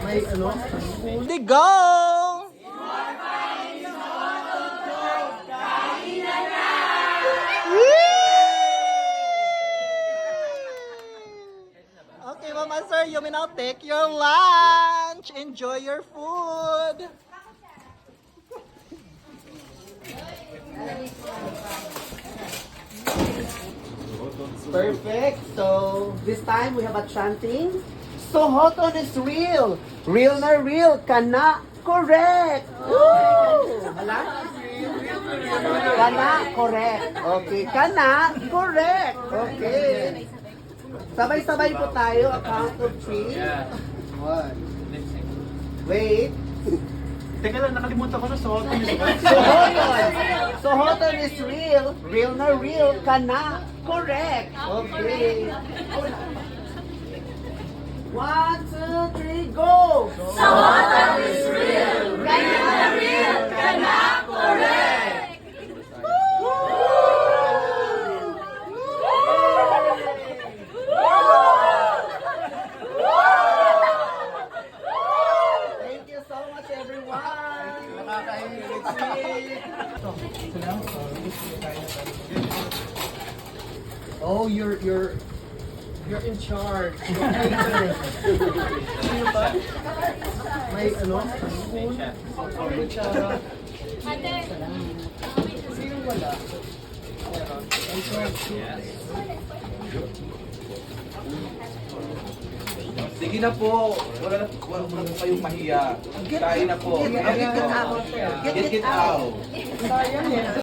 May ano? They go! Okay, Mama Sir, you may now take your lunch. Enjoy your food. Perfect. So, this time we have a chanting. So hot on is real. Real na real. Kana. Correct. Woo! Hala? Kana. Correct. Okay. Kana. Correct. Okay. Sabay-sabay po tayo. A count of 3. 1. Wait. Teka lang, nakalimutan ko na sa hotel. So hot on is real. Real na real. Kana. Correct. Okay. 1, 2, 3, go! Thank you so much, everyone. Oh, you're in charge. Sino ba? May ano? Spoon? Kutsara? Sino wala? I'm sorry. Sige na po. Wala na po kayong mahiya. Kain na po. Get out. Get out. Sayang eh.